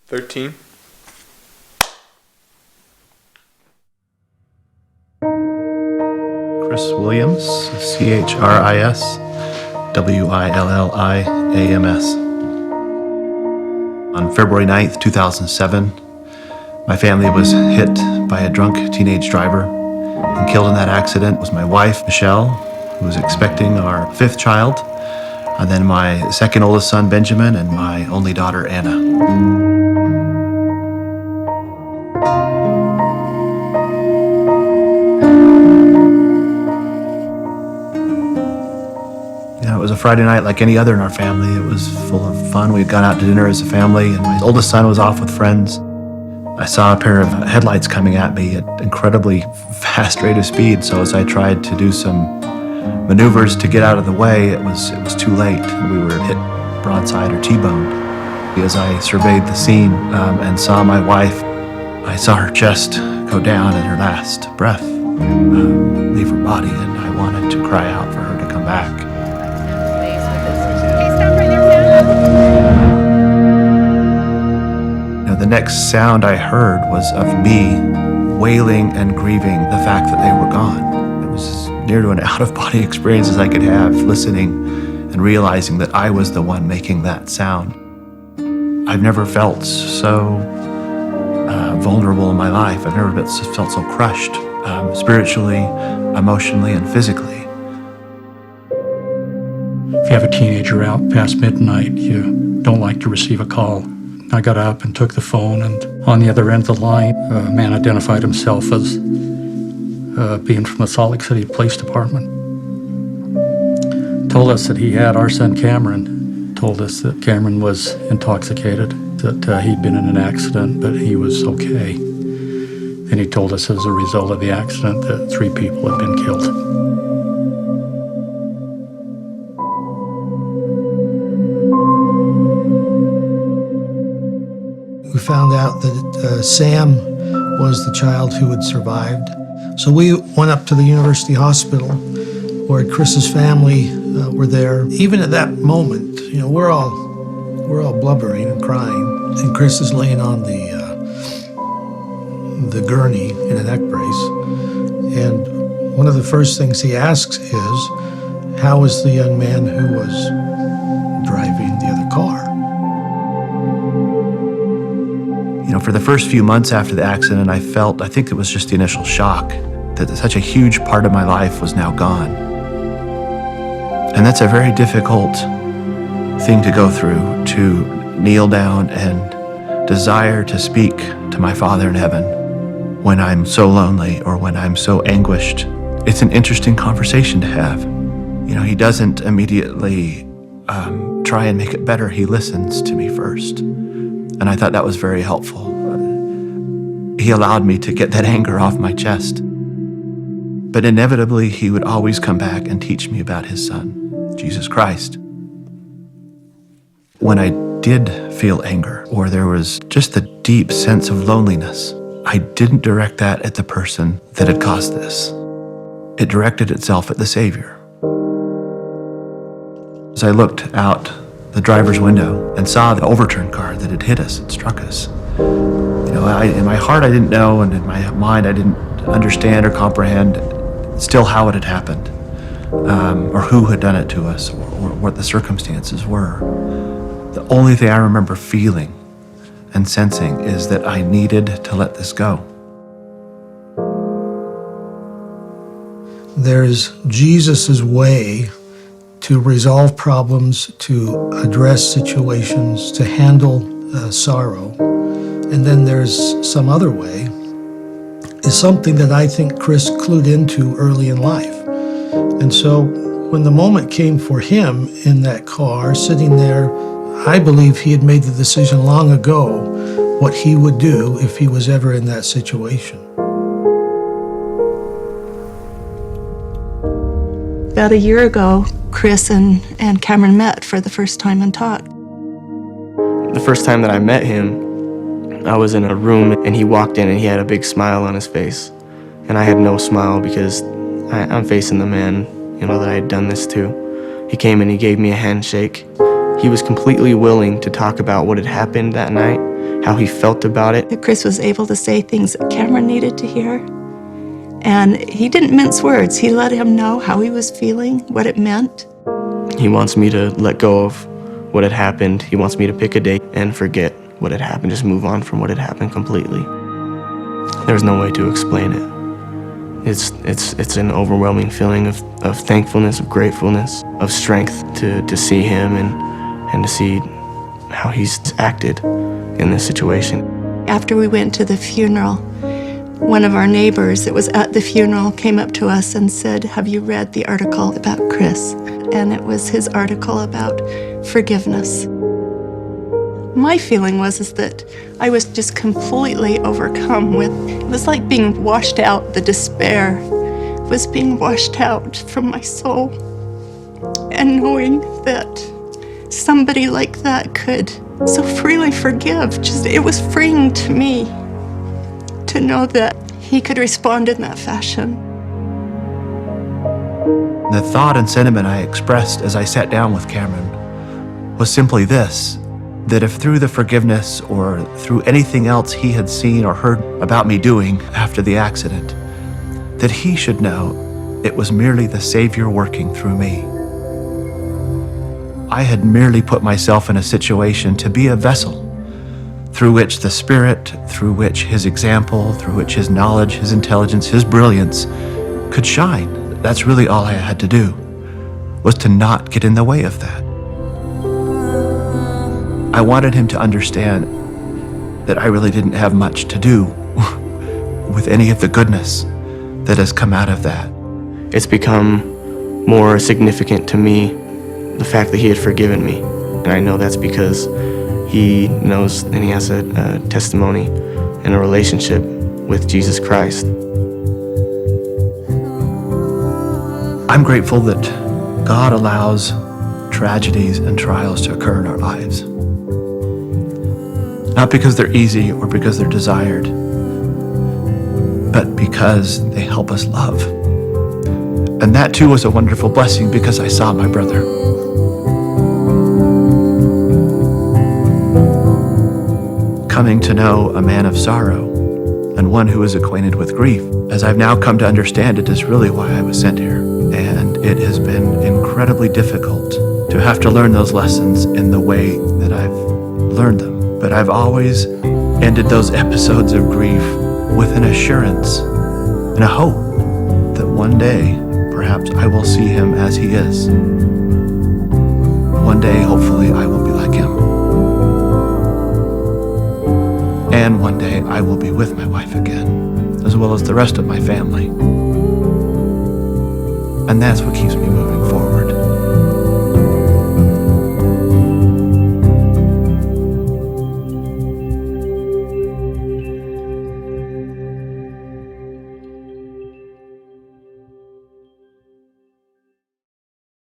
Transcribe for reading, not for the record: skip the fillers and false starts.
13. Chris Williams, CHRIS WILLIAMS. On February 9th, 2007, my family was hit by a drunk teenage driver, and killed in that accident was my wife, Michelle, who was expecting our 5th child, and then my 2nd oldest son, Benjamin, and my only daughter, Anna. It was a Friday night like any other in our family. It was full of fun. We'd gone out to dinner as a family, and my oldest son was off with friends. I saw a pair of headlights coming at me at incredibly fast rate of speed, so as I tried to do some maneuvers to get out of the way, it was too late. We were hit broadside or T-boned. As I surveyed the scene and saw my wife, I saw her chest go down and her last breath leave her body, and I wanted to cry out for her to come back. The next sound I heard was of me wailing and grieving the fact that they were gone. It was as near to an out-of-body experience as I could have, listening and realizing that I was the one making that sound. I've never felt so vulnerable in my life. I've never felt so crushed, spiritually, emotionally, and physically. If you have a teenager out past midnight, you don't like to receive a call. I got up and took the phone, and on the other end of the line, a man identified himself as being from the Salt Lake City Police Department. Told us that he had our son Cameron, told us that Cameron was intoxicated, that he'd been in an accident, but he was okay. Then he told us as a result of the accident that 3 people had been killed. We found out that Sam was the child who had survived. So we went up to the University Hospital where Chris's family were there. Even at that moment, we're all blubbering and crying, and Chris is laying on the gurney in a neck brace. And one of the first things he asks is, how is the young man who was driving the other car? For the first few months after the accident, I think it was just the initial shock that such a huge part of my life was now gone. And that's a very difficult thing to go through, to kneel down and desire to speak to my Father in heaven when I'm so lonely or when I'm so anguished. It's an interesting conversation to have. He doesn't immediately try and make it better. He listens to me first. And I thought that was very helpful. He allowed me to get that anger off my chest. But inevitably, he would always come back and teach me about his son, Jesus Christ. When I did feel anger, or there was just a deep sense of loneliness, I didn't direct that at the person that had caused this. It directed itself at the Savior. As I looked out the driver's window and saw the overturned car that had hit us and struck us, in my heart I didn't know, and in my mind I didn't understand or comprehend still how it had happened, or who had done it to us, or what the circumstances were. The only thing I remember feeling and sensing is that I needed to let this go. There's Jesus' way to resolve problems, to address situations, to handle sorrow. And then there's some other way. Is something that I think Chris clued into early in life. And so when the moment came for him in that car, sitting there, I believe he had made the decision long ago what he would do if he was ever in that situation. About a year ago, Chris and Cameron met for the first time and talked. The first time that I met him, I was in a room and he walked in and he had a big smile on his face. And I had no smile because I'm facing the man, that I had done this to. He came and he gave me a handshake. He was completely willing to talk about what had happened that night. how he felt about it. Chris was able to say things that Cameron needed to hear. And he didn't mince words. He let him know how he was feeling, what it meant. He wants me to let go of what had happened. He wants me to pick a date and forget what had happened, just move on from what had happened completely. There's no way to explain it. It's an overwhelming feeling of thankfulness, of gratefulness, of strength to see him and to see how he's acted in this situation. After we went to the funeral, one of our neighbors that was at the funeral came up to us and said, "Have you read the article about Chris?" And it was his article about forgiveness. My feeling was that I was just completely overcome with, it was like being washed out, the despair was being washed out from my soul. And knowing that somebody like that could so freely forgive, it was freeing to me to know that he could respond in that fashion. The thought and sentiment I expressed as I sat down with Cameron was simply this, that if through the forgiveness or through anything else he had seen or heard about me doing after the accident, that he should know it was merely the Savior working through me. I had merely put myself in a situation to be a vessel through which the Spirit, through which his example, through which his knowledge, his intelligence, his brilliance could shine. That's really all I had to do, was to not get in the way of that. I wanted him to understand that I really didn't have much to do with any of the goodness that has come out of that. It's become more significant to me, the fact that he had forgiven me. And I know that's because he knows and he has a testimony and a relationship with Jesus Christ. I'm grateful that God allows tragedies and trials to occur in our lives. Not because they're easy or because they're desired, but because they help us love. And that too was a wonderful blessing because I saw my brother. Coming to know a man of sorrow and one who is acquainted with grief, as I've now come to understand, it is really why I was sent here. And it has been incredibly difficult to have to learn those lessons in the way that I've learned them. But I've always ended those episodes of grief with an assurance and a hope that one day, perhaps I will see him as he is. One day, hopefully, I will be like him. And one day, I will be with my wife again, as well as the rest of my family. And that's what keeps me moving.